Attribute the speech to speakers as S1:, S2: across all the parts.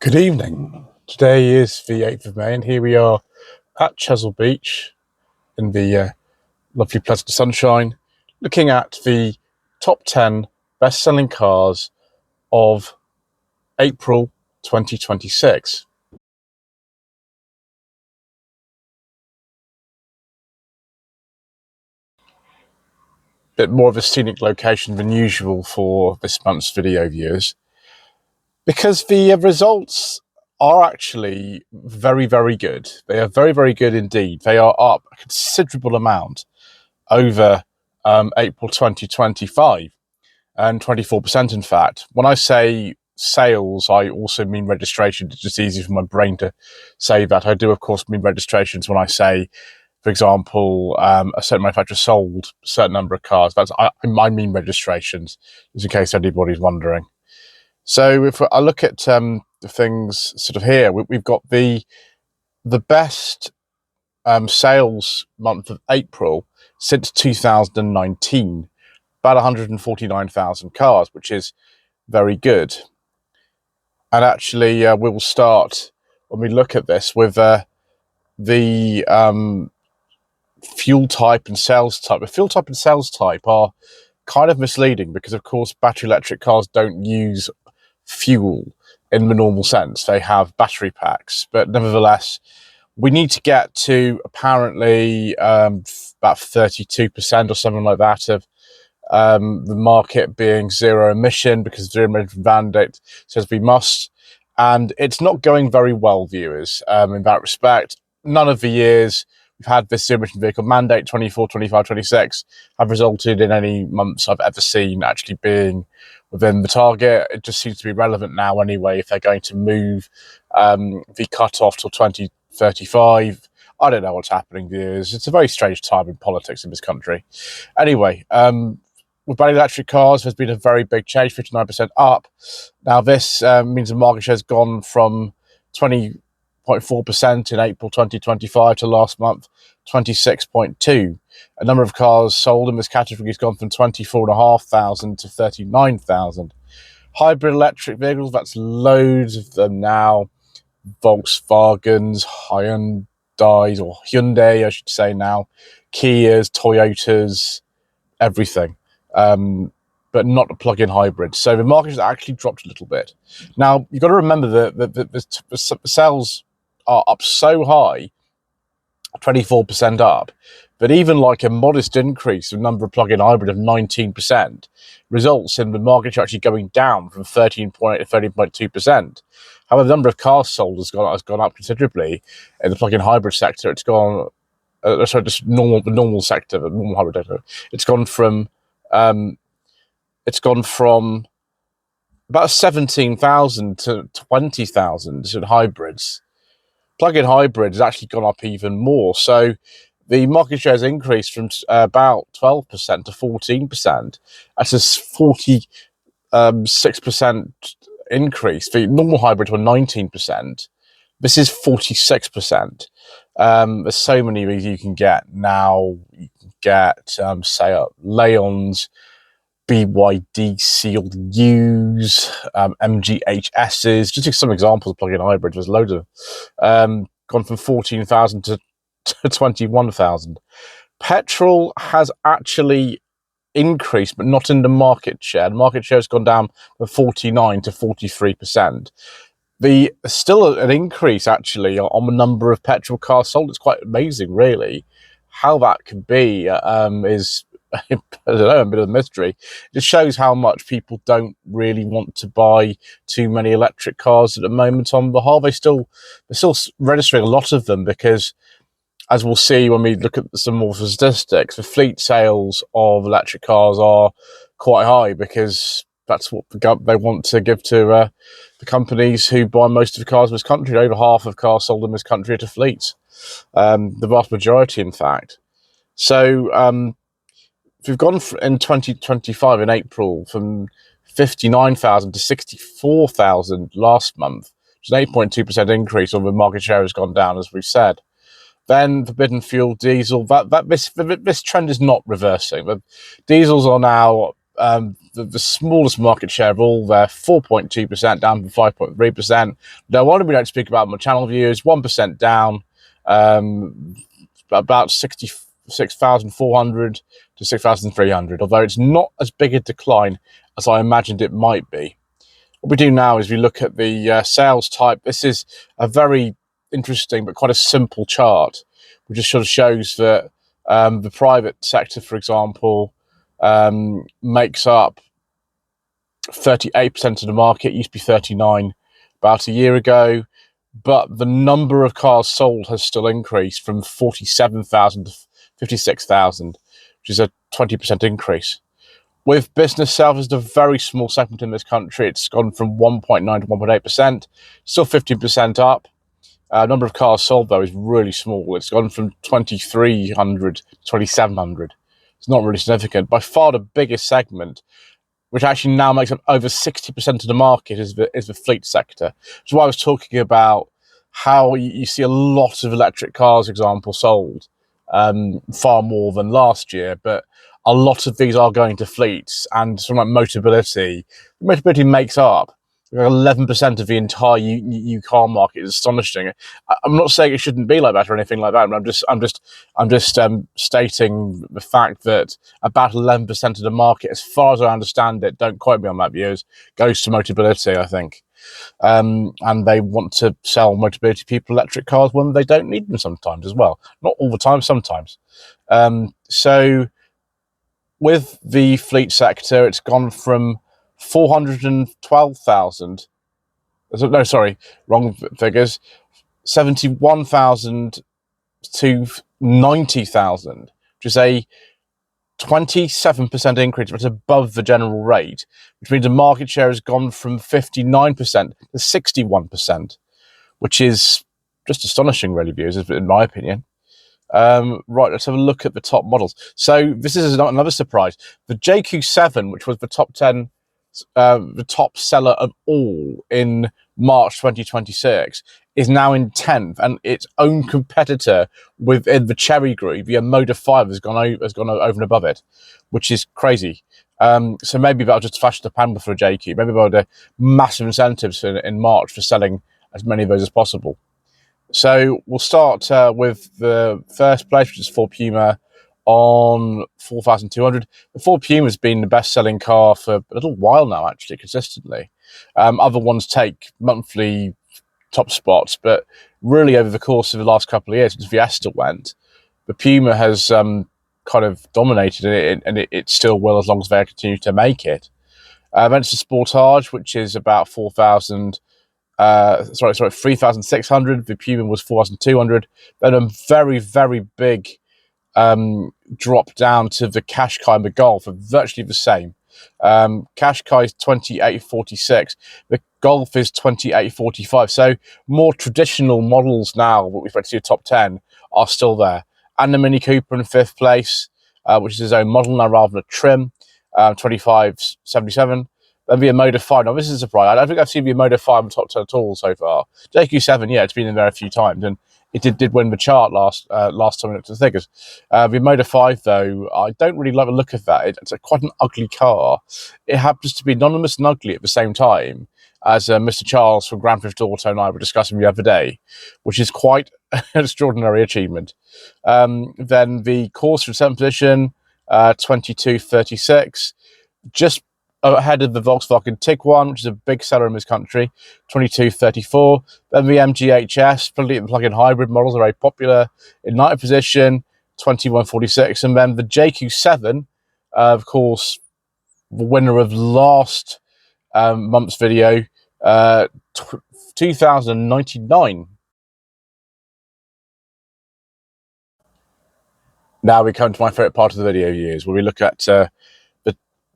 S1: Good evening. Today is the 8th of May, and here we are at Chesil Beach in the lovely pleasant sunshine, looking at the top 10 best-selling cars of April 2026. Bit more of a scenic location than usual for this month's video viewers, because the results are actually very, very good. They are very, very good indeed. They are up a considerable amount over April 2025, and 24% in fact. When I say sales, I also mean registrations. It's just easy for my brain to say that. I do, of course, mean registrations when I say, for example, a certain manufacturer sold a certain number of cars. I mean registrations, just in case anybody's wondering. So if I look at the things sort of here, we've got the best sales month of April since 2019, about 149,000 cars, which is very good. And actually, we will start when we look at this with the fuel type and sales type. The fuel type and sales type are kind of misleading because, of course, battery electric cars don't use fuel in the normal sense. They have battery packs, but nevertheless, we need to get to apparently about 32% or something like that of the market being zero emission, because the zero emission mandate says we must. And it's not going very well, viewers, in that respect. None of the years we've had this zero emission vehicle mandate, 24, 25, 26, have resulted in any months I've ever seen actually being within the target. It just seems to be relevant now anyway, if they're going to move the cut-off till 2035. I don't know what's happening, viewers. It's a very strange time in politics in this country. Anyway, with battery electric cars, there's been a very big change, 59% up. Now, this means the market share has gone from 20.4% in April 2025 to last month, 26.2%. A number of cars sold in this category has gone from 24,500 to 39,000. Hybrid electric vehicles, that's loads of them now. Volkswagens, Hyundai, I should say now, Kias, Toyotas, everything. But not a plug-in hybrid. So the market has actually dropped a little bit. Now, you've got to remember that the sales are up so high, 24% up, but even like a modest increase in the number of plug-in hybrid of 19% results in the market actually going down from 13.8 to 13.2%. However, the number of cars sold has gone up considerably in the plug-in hybrid sector. It's gone, just the normal sector, the normal hybrid sector. It's gone from about 17,000 to 20,000 in hybrids. Plug-in hybrid has actually gone up even more. So the market share has increased from about 12% to 14%. That's a 46% increase. The normal hybrids were 19%. This is 46%. There's so many of these you can get now. You can get, say, Leon's, BYD sealed U's, MGHS's, just some examples of plug-in hybrids. There's loads of gone from 14,000 to 21,000. Petrol has actually increased, but not in the market share. The market share has gone down from 49 to 43%. Still an increase actually on the number of petrol cars sold. It's quite amazing, really. How that could be is, I don't know, a bit of a mystery. It just shows how much people don't really want to buy too many electric cars at the moment on the whole. They're still registering a lot of them because, as we'll see when we look at some more statistics, the fleet sales of electric cars are quite high because that's what they want to give to the companies who buy most of the cars in this country. Over half of cars sold in this country are to fleets, the vast majority, in fact. So we've gone in 2025 in April from 59,000 to 64,000 last month, which is an 8.2% increase, although the market share has gone down, as we've said. Then forbidden fuel diesel, this trend is not reversing. The diesels are now the smallest market share of all. They're 4.2%, down from 5.3%. No wonder we don't speak about my channel views, 1% down, about 66,400 to 6,300, although it's not as big a decline as I imagined it might be. What we do now is we look at the sales type. This is a very interesting but quite a simple chart, which just sort of shows that the private sector, for example, makes up 38% of the market. It used to be 39 about a year ago, but the number of cars sold has still increased from 47,000 to 56,000, which is a 20% increase. With business sales, it's a very small segment in this country. It's gone from 1.9 to 1.8%, still 15% up. Number of cars sold, though, is really small. It's gone from 2,300 to 2,700. It's not really significant. By far the biggest segment, which actually now makes up over 60% of the market, is the fleet sector. Which is why I was talking about how you see a lot of electric cars, for example, sold, far more than last year, but a lot of these are going to fleets, and something like Motability. Motability makes up 11% of the entire new car market. Is astonishing. I'm not saying it shouldn't be like that or anything like that, but I'm just stating the fact that about 11% of the market, as far as I understand it, don't quote me on that, viewers, goes to Motability, I think. And they want to sell Motability people electric cars when they don't need them sometimes as well. Not all the time, sometimes. So with the fleet sector, it's gone from 412,000. No, sorry, wrong figures. 71,000 to 90,000, which is a 27% increase, but above the general rate, which means the market share has gone from 59% to 61%, which is just astonishing, really, viewers, in my opinion. Right, let's have a look at the top models. So this is another surprise. The JQ7, which was the top 10, the top seller of all in March 2026, is now in 10th, and its own competitor within the Cherry Group, the Moda 5, has gone over and above it, which is crazy. So maybe that'll just flash the pan for a JQ. Maybe they'll do massive incentives in March for selling as many of those as possible. So we'll start with the first place, which is Ford Puma on 4,200. The Ford Puma has been the best-selling car for a little while now, actually, consistently. Other ones take monthly top spots, but really over the course of the last couple of years, since Fiesta went, the Puma has kind of dominated it, and it still will as long as they continue to make it. Then it's the Sportage, which is about 4,000. 3,600. The Puma was 4,200. Then a very, very big drop down to the Qashqai and the Golf are virtually the same. Qashqai is 2846. The Golf is 2845. So more traditional models now, what we've got to see top 10, are still there. And the Mini Cooper in fifth place, which is his own model now rather than a trim, 2577. And the Moda 5. Now, this is a surprise. I don't think I've seen the Moda 5 in the top 10 at all so far. JQ7, yeah, it's been in there a few times, and it did win the chart last time I looked at the figures. The Moda 5, though, I don't really like the look of that. It's quite an ugly car. It happens to be anonymous and ugly at the same time, as Mr. Charles from Grand Theft Auto and I were discussing the other day, which is quite an extraordinary achievement. Then the Corsa in 7th position, 2236, just ahead of the Volkswagen Tiguan, which is a big seller in this country, 2234. Then the MGHS, plug-in hybrid models, are very popular, in 9th position, 2146. And then the JQ7, of course, the winner of last month's video, 2099. Now we come to my favourite part of the video, viewers, where we look at the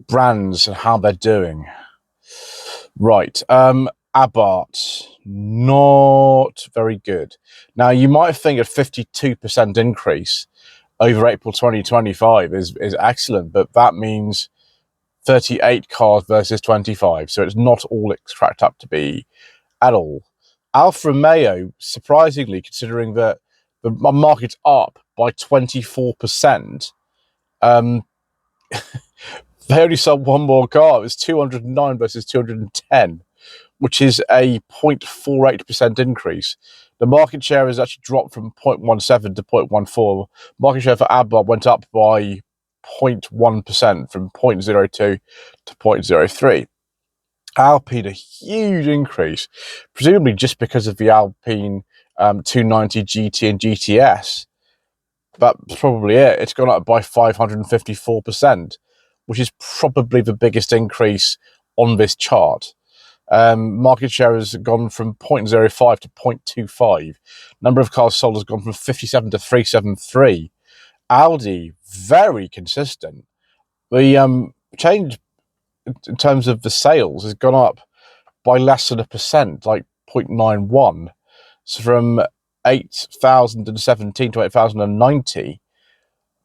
S1: brands and how they're doing. Right, Abarth, not very good. Now, you might think a 52% increase over April 2025 is excellent, but that means 38 cars versus 25, so it's not all it's cracked up to be at all. Alfa Romeo, surprisingly, considering that the market's up by 24%, They only sold one more car. It was 209 versus 210, which is a 0.48% increase. The market share has actually dropped from 0.17 to 0.14. Market share for AdBob went up by 0.1% from 0.02 to 0.03. Alpine, a huge increase, presumably just because of the Alpine 290 GT and GTS. That's probably it. It's gone up by 554%, which is probably the biggest increase on this chart. Market share has gone from 0.05 to 0.25. Number of cars sold has gone from 57 to 373. Audi, very consistent. The change in terms of the sales has gone up by less than 1%, like 0.91. So from 8,017 to 8,090.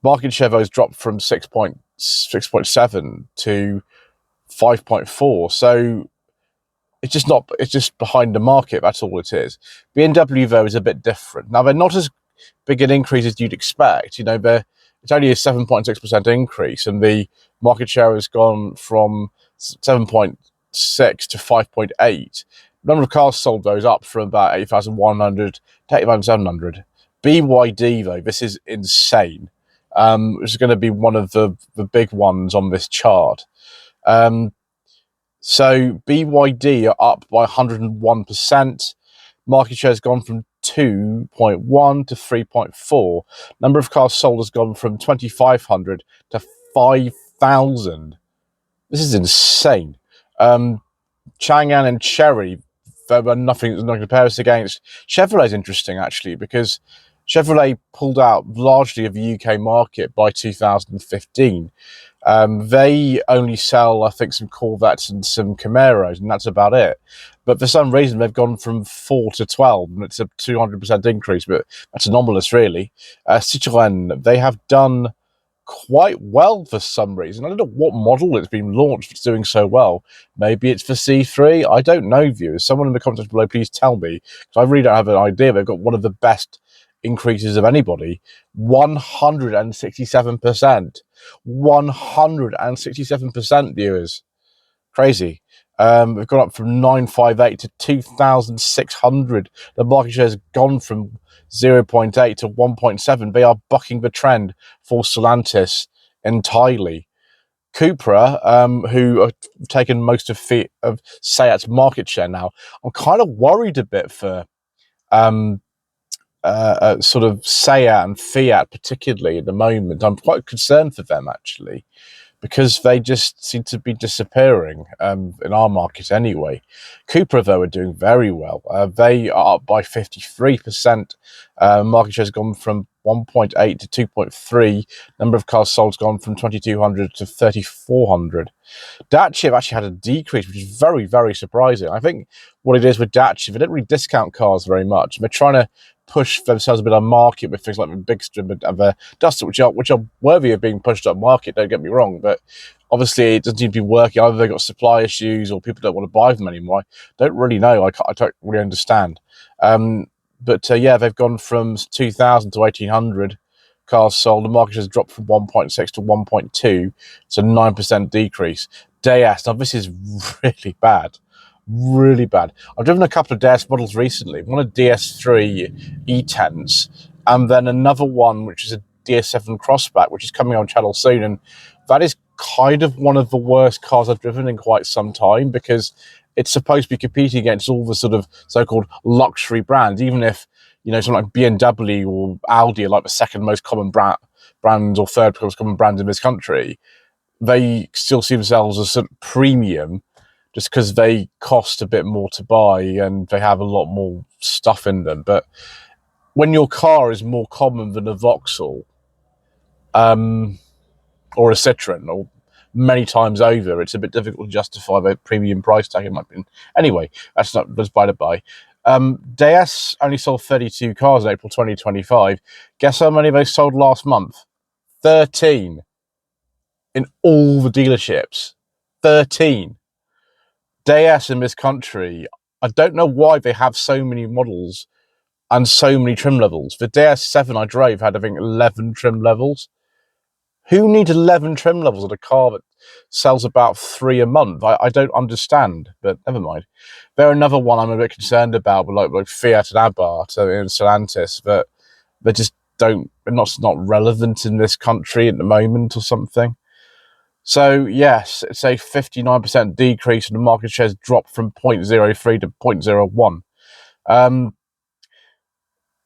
S1: Market share has dropped from 6.7 to 5.4. So it's just behind the market. That's all it is. BMW though is a bit different. Now they're not as big an increase as you'd expect. It's only a 7.6% increase, and the market share has gone from 7.6 to 5.8. Number of cars sold goes up from about 8,100 to 8,700. BYD though, this is insane. Which is going to be one of the big ones on this chart. So BYD are up by 101%. Market share has gone from 2.1 to 3.4. Number of cars sold has gone from 2,500 to 5,000. This is insane. Chang'an and Chery, there were nothing to compare us against. Chevrolet's interesting, actually, because Chevrolet pulled out largely of the UK market by 2015. They only sell, I think, some Corvettes and some Camaros, and that's about it. But for some reason, they've gone from 4 to 12, and it's a 200% increase, but that's anomalous, really. Citroën, they have done quite well for some reason. I don't know what model it's been launched that's doing so well. Maybe it's for C3. I don't know, viewers. Someone in the comments below, please tell me, because I really don't have an idea. They've got one of the best increases of anybody. 167%. 167%, viewers. Crazy. We've gone up from 958 to 2,600. The market share has gone from 0.8 to 1.7. They are bucking the trend for Stellantis entirely. Cupra, who have taken most of Seat's market share now, I'm kind of worried a bit for sort of Seat and Fiat, particularly at the moment. I'm quite concerned for them, actually, because they just seem to be disappearing in our market anyway. Cupra, though, are doing very well. They are up by 53%. Market share has gone from 1.8 to 2.3. Number of cars sold has gone from 2,200 to 3,400. Dacia have actually had a decrease, which is very, very surprising. I think what it is with Dacia, they don't really discount cars very much. They're trying to push themselves a bit on market with things like the Bigstrom and the Duster, which are worthy of being pushed up market, don't get me wrong, but obviously it doesn't seem to be working. Either they've got supply issues or people don't want to buy them anymore. I don't really know. I don't really understand. Yeah, they've gone from 2,000 to 1,800 cars sold. The market has dropped from 1.6 to 1.2. It's a 9% decrease. DS, now this is really bad. Really bad. I've driven a couple of DS models recently. One a DS3 E-Tense, and then another one which is a DS7 Crossback, which is coming on channel soon. And that is kind of one of the worst cars I've driven in quite some time, because it's supposed to be competing against all the sort of so-called luxury brands, even if, something like BMW or Audi are like the second most common brand or third most common brand in this country. They still see themselves as sort of premium just because they cost a bit more to buy and they have a lot more stuff in them. But when your car is more common than a Vauxhall or a Citroen, or many times over, it's a bit difficult to justify the premium price tag, in my opinion. Anyway, that's by the by. DS only sold 32 cars in April 2025. Guess how many they sold last month? 13 in all the dealerships. 13. DS in this country, I don't know why they have so many models and so many trim levels. The DS7 I drove had, I think, 11 trim levels. Who needs 11 trim levels on a car that sells about 3 a month? I don't understand, but never mind. They're another one I'm a bit concerned about, with like Fiat and Abarth and Stellantis, that they just don't, not relevant in this country at the moment or something. So yes, it's a 59% decrease, and the market shares dropped from 0.03 to 0.01.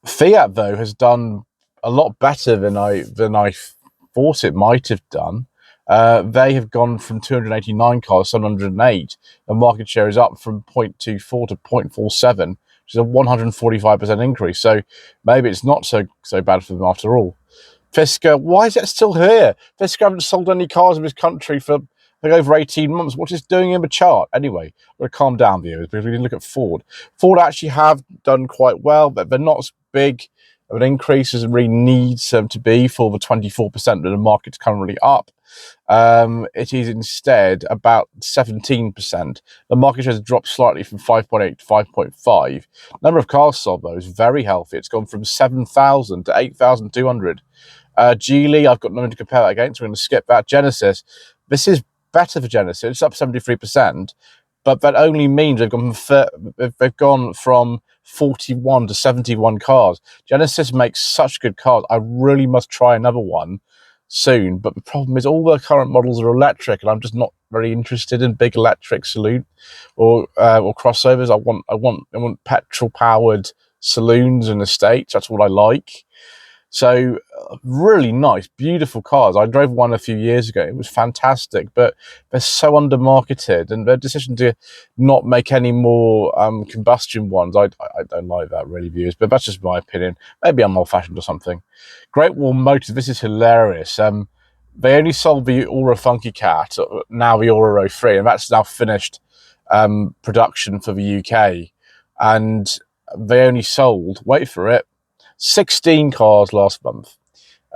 S1: Fiat, though, has done a lot better than I thought it might have done. They have gone from 289 cars to 708. The market share is up from 0.24 to 0.47, which is a 145% increase. So maybe it's not so bad for them after all. Fisker, why is it still here? Fisker haven't sold any cars in this country for like over 18 months. What is doing in the chart? Anyway, we're going to calm down, viewers, because we can look at Ford. Ford actually have done quite well, but they're not as big of an increase as it really needs to be for the 24% that the market's currently up. It is instead about 17%. The market share has dropped slightly from 5.8 to 5.5. Number of cars sold, though, is very healthy. It's gone from 7,000 to 8,200. Geely, I've got nothing to compare that against. We're going to skip that. Genesis, this is better for Genesis. It's up 73%, but that only means they've gone from 41 to 71 cars. Genesis makes such good cars. I really must try another one soon, but the problem is all the current models are electric, and I'm just not very interested in big electric saloon or crossovers. I want petrol powered saloons in the States. That's what I like. So really nice, beautiful cars. I drove one a few years ago. It was fantastic, but they're so undermarketed, and their decision to not make any more combustion ones, I don't like that really, viewers, but that's just my opinion. Maybe I'm old-fashioned or something. Great Wall Motors, this is hilarious. They only sold the Aura Funky Cat, now the Aura 03, and that's now finished production for the UK. And they only sold, wait for it, 16 cars last month,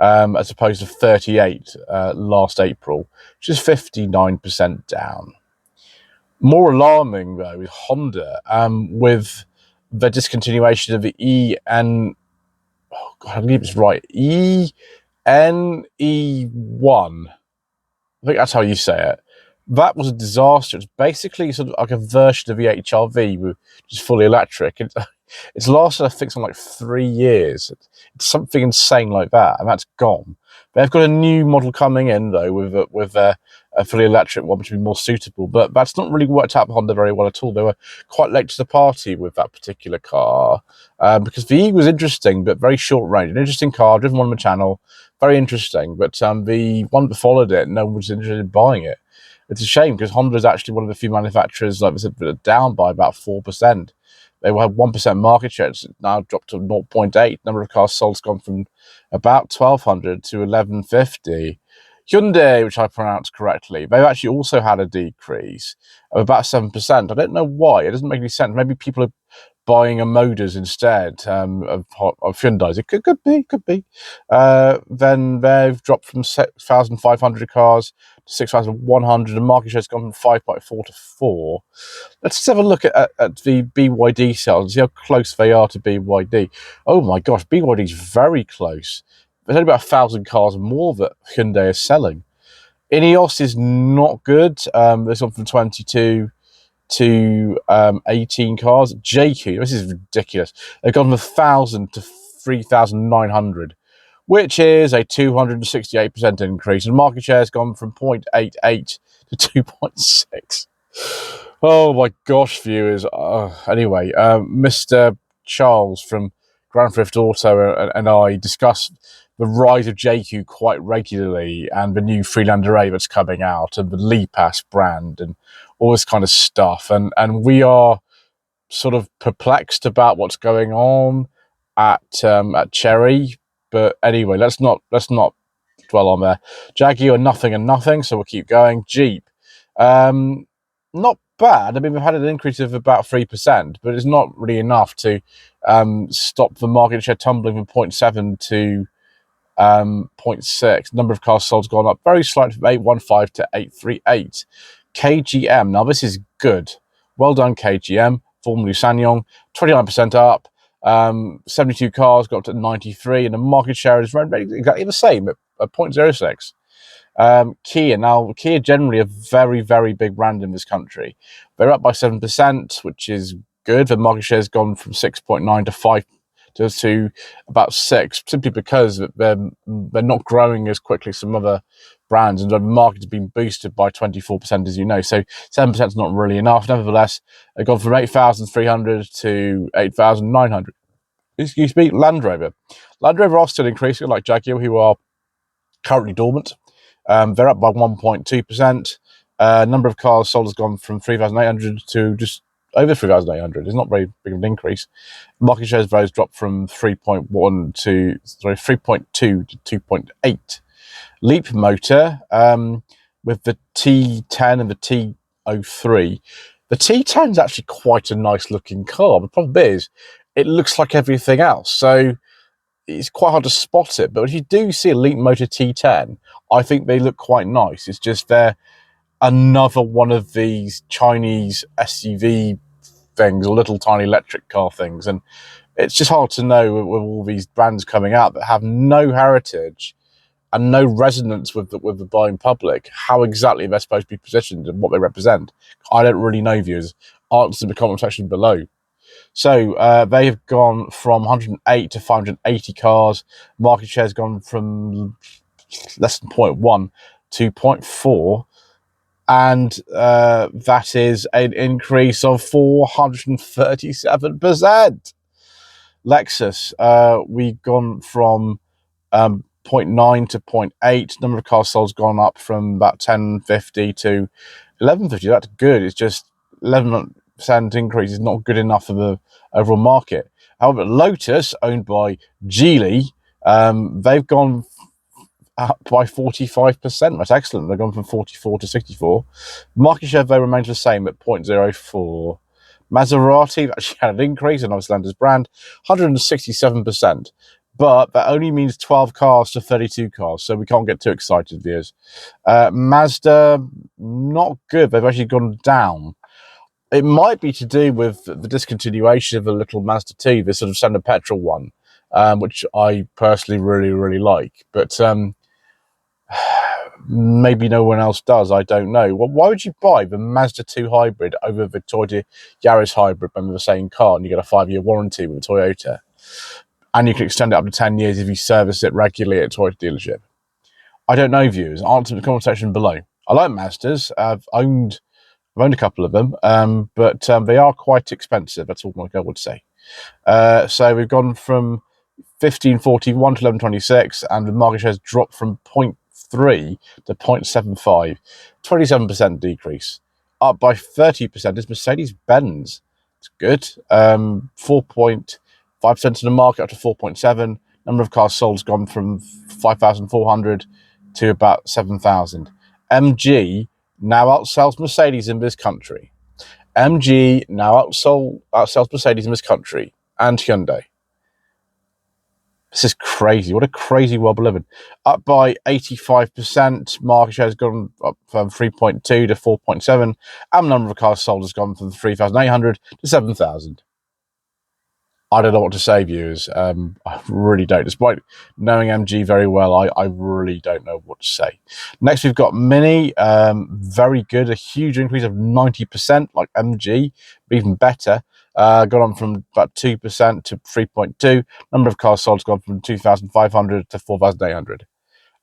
S1: as opposed to 38 last April, which is 59% down. More alarming, though, is Honda, with the discontinuation of the I believe it's right, ENE1. I think that's how you say it. That was a disaster. It's basically sort of like a version of the HRV, which is fully electric. It's lasted, I think, something like 3 years. It's something insane like that, and that's gone. They've got a new model coming in, though, with a fully electric one, which will be more suitable. But that's not really worked out for Honda very well at all. They were quite late to the party with that particular car, because the E was interesting, but very short range. An interesting car, driven on the channel, very interesting. But the one that followed it, no one was interested in buying it. It's a shame, because Honda is actually one of the few manufacturers, like I said, that are down by about 4%. They had 1% market share. It's now dropped to 0.8. Number of cars sold has gone from about 1,200 to 1,150. Hyundai, which I pronounced correctly, they've actually also had a decrease of about 7%. I don't know why. It doesn't make any sense. Maybe people are buying a Modas instead of Hyundai's. It could be. Then they've dropped from 6,500 cars to 6,100. The market share has gone from 5.4 to 4. Let's just have a look at the BYD sales and see how close they are to BYD. Oh my gosh, BYD is very close. There's only about 1,000 cars more that Hyundai is selling. Ineos is not good. It's gone from 22 to 18 cars. JQ, this is ridiculous. They've gone from 1,000 to 3,900, which is a 268% increase. And market share has gone from 0.88 to 2.6. Oh my gosh, viewers. Anyway, Mr. Charles from Grand Theft Auto and I discuss the rise of JQ quite regularly, and the new Freelander A that's coming out, and the Leapass brand, and all this kind of stuff. And we are sort of perplexed about what's going on at Cherry. But anyway, let's not dwell on there. Jaguar, nothing and nothing, so we'll keep going. Jeep, not bad. I mean, we've had an increase of about 3%, but it's not really enough to stop the market share tumbling from 0.7 to 0.6. Number of cars sold has gone up very slightly from 815 to 838. KGM, now this is good. Well done, KGM, formerly SsangYong, 29% up. 72 cars got up to 93, and the market share is exactly the same at 0.06. Kia. Now, Kia generally a very, very big brand in this country. They're up by 7%, which is good. The market share has gone from 6.9 to 5 to about 6, simply because they're not growing as quickly as some other brands, and the market has been boosted by 24%, as you know. So 7% is not really enough. Nevertheless, they've gone from 8,300 to 8,900. Excuse me, Land Rover. Land Rover are still increasing, like Jaguar, who are currently dormant. They're up by 1.2%. Number of cars sold has gone from 3,800 to just over 3,800. It's not very big of an increase. Market share of those dropped from 3.2 to 2.8. Leap Motor, with the T10 and the T03. The T10 is actually quite a nice looking car. The problem is, it looks like everything else. So it's quite hard to spot it. But if you do see a Leap Motor T10, I think they look quite nice. It's just they're another one of these Chinese SUV things, or little tiny electric car things. And it's just hard to know with all these brands coming out that have no heritage and no resonance with the buying public, how exactly they're supposed to be positioned and what they represent. I don't really know, viewers. Answer in the comment section below. So they have gone from 108 to 580 cars. Market share has gone from less than 0.1 to 0.4. And that is an increase of 437%. Lexus, we've gone from 0.9 to 0.8. Number of cars sold has gone up from about 1050 to 1150. That's good. It's just 11% increase is not good enough for the overall market. However, Lotus, owned by Geely, they've gone up by 45%. That's excellent. They've gone from 44 to 64. Market share, though, remains the same at 0.04. Maserati actually had an increase, and obviously Lander's brand, 167%. But that only means 12 cars to 32 cars, so we can't get too excited, viewers. Mazda, not good. They've actually gone down. It might be to do with the discontinuation of a little Mazda 2, the sort of standard petrol one, which I personally really, really like. But maybe no one else does. I don't know. Well, why would you buy the Mazda 2 hybrid over the Toyota Yaris hybrid when they're the same car, and you get a 5-year warranty with a Toyota, and you can extend it up to 10 years if you service it regularly at a Toyota dealership? I don't know, viewers. Answer in the comment section below. I like Mazdas. I've owned a couple of them, but they are quite expensive. That's all my girl would say. So we've gone from 1541 to 1126, and the market share has dropped from 0.3 to 0.75, 27% decrease. Up by 30% is Mercedes-Benz. It's good. 4.5% of the market up to 4.7. Number of cars sold has gone from 5,400 to about 7,000. MG now outsells Mercedes in this country. MG now outsells Mercedes in this country, and Hyundai. This is crazy. What a crazy world we live in. Up by 85%. Market share has gone up from 3.2 to 4.7. And the number of cars sold has gone from 3,800 to 7,000. I don't know what to say, viewers. I really don't. Despite knowing MG very well, I really don't know what to say. Next, we've got Mini. Very good. A huge increase of 90%, like MG, but even better. Gone on from about 2% to 3.2. Number of cars sold has gone from 2,500 to 4,800.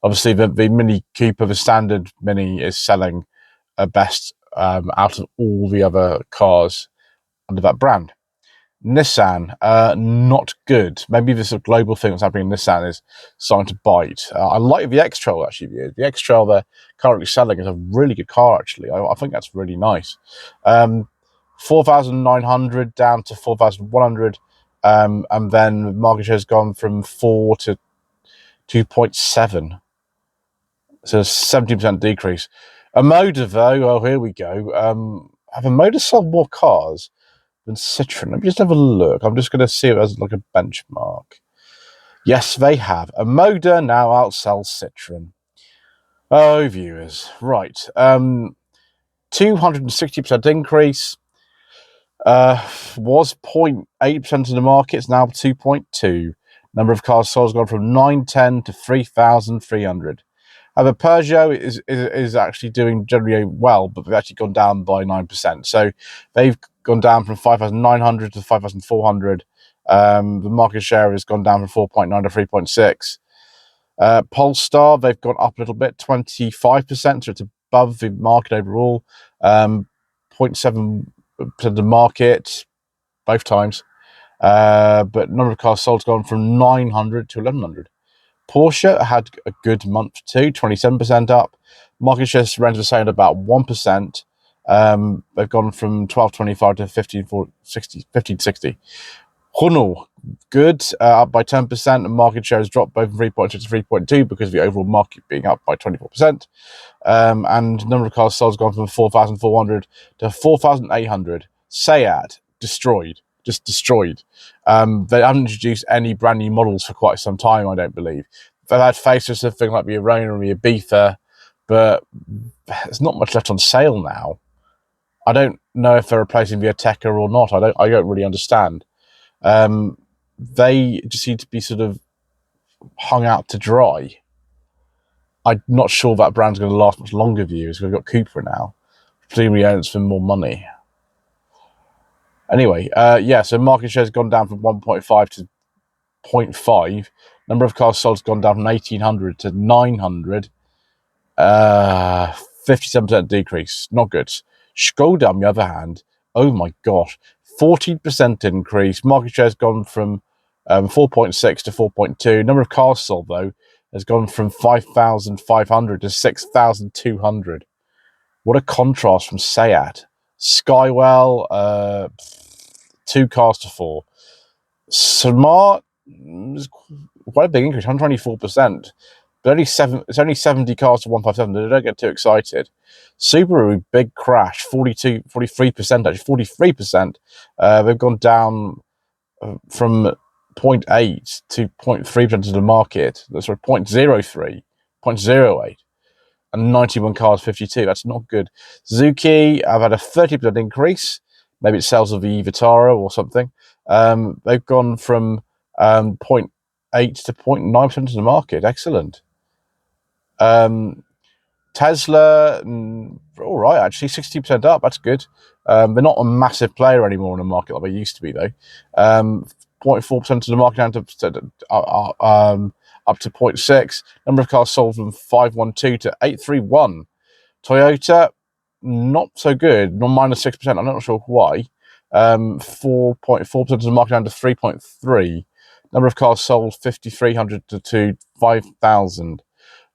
S1: Obviously, the Mini Cooper, the standard Mini, is selling best out of all the other cars under that brand. Nissan, not good. Maybe this sort of global thing that's happening in Nissan is starting to bite. I like the X-Trail, actually. The X-Trail they're currently selling is a really good car, actually. I think that's really nice. 4,900 down to 4,100, and then market share has gone from 4 to 2.7. So a 17% decrease. A Moda, though, oh, here we go. Have a Moda sold more cars than Citroen? Let me just have a look. I'm just going to see it as like a benchmark. Yes, they have. A Moda now outsells Citroen. Oh, viewers. Right. 260% increase. Was 0.8% of the market. It's now 2.2. Number of cars sold has gone from 910 to 3,300. However, Peugeot is actually doing generally well, but they've actually gone down by 9%. So they've gone down from 5,900 to 5,400. The market share has gone down from 4.9 to 3.6. Polestar, they've gone up a little bit, 25%, so it's above the market overall. 0.7% of the market both times. But number of cars sold has gone from 900 to 1,100. Porsche had a good month too, 27% up. Market share remains the same at about 1%. They've gone from 12.25 to 15.60. Renault, good, up by 10%. The market share has dropped by 3.2 to 3.2 because of the overall market being up by 24%. And number of cars sold has gone from 4,400 to 4,800. Seat, destroyed. Just destroyed. They haven't introduced any brand new models for quite some time, I don't believe. They've had facelifts of things like the Arona and the Ibiza, but there's not much left on sale now. I don't know if they're replacing the Ateca or not. I don't really understand. They just seem to be sort of hung out to dry. I'm not sure that brand's going to last much longer views. We've got Cooper now. Presumably owns for more money. Anyway, so market share has gone down from 1.5 to 0.5. Number of cars sold has gone down from 1,800 to 900. 57% decrease. Not good. Skoda, on the other hand, oh my gosh, 14% increase. Market share has gone from 4.6 to 4.2. Number of cars sold, though, has gone from 5,500 to 6,200. What a contrast from Seat. Skywell, 2 cars to 4. Smart is quite a big increase, 124%. But it's only 70 cars to 157. They don't get too excited. Subaru, big crash, 43%, actually 43%. They've gone down from 0.8 to 0.3% of the market. Sorry, 0.03, 0.08. And 91 cars, 52. That's not good. Suzuki, I've had a 30% increase. Maybe it's sales of the Vitara or something. They've gone from 0.8 to 0.9% of the market. Excellent. Tesla, all right, actually, 60% up. That's good. They're not a massive player anymore in the market like they used to be, though. 0.4% of the market down to up to 0.6. Number of cars sold from 512 to 831. Toyota, not so good, minus 6%. I'm not sure why. 4.4% of the market down to 3.3. Number of cars sold 5,300 to 5,000.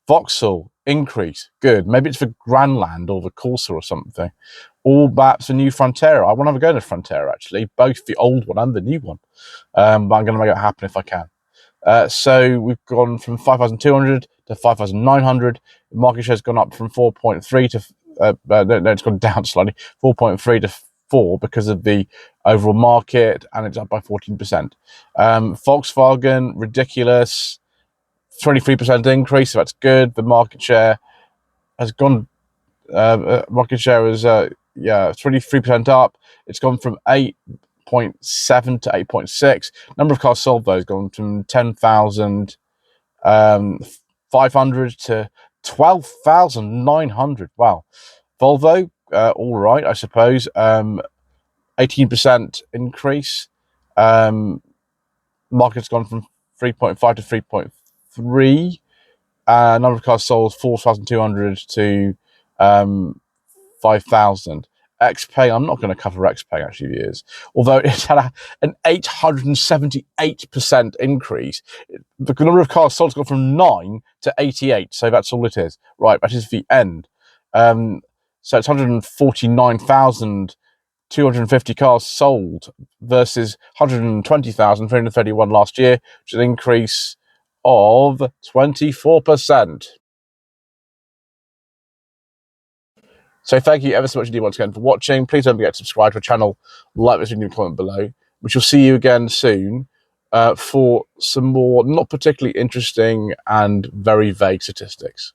S1: Vauxhall, increase, good. Maybe it's for Grandland or the Corsa or something. All maps for new Frontera. I want to have a go at the Frontera, actually, both the old one and the new one. But I'm going to make it happen if I can. So we've gone from 5,200 to 5,900. The market share has gone up from 4.3 to it's gone down slightly, 4.3 to 4 because of the overall market, and it's up by 14%. Volkswagen, ridiculous, 23% increase, so that's good. The market share has gone. Market share is 23% up. It's gone from 8.7 to 8.6. Number of cars sold, though, has gone from 10,500 to 12,900. Wow. Volvo, all right, I suppose. 18% increase. Market's gone from 3.5 to 3.3. Number of cars sold 4,200 to 5,000. XPeng, I'm not going to cover XPeng actually, years. Although it's had an 878% increase. The number of cars sold has gone from 9 to 88, so that's all it is. Right, that is the end. So it's 149,250 cars sold versus 120,331 last year, which is an increase of 24%. So thank you ever so much indeed once again for watching. Please don't forget to subscribe to the channel, like this video, and comment below. We shall see you again soon for some more not particularly interesting and very vague statistics.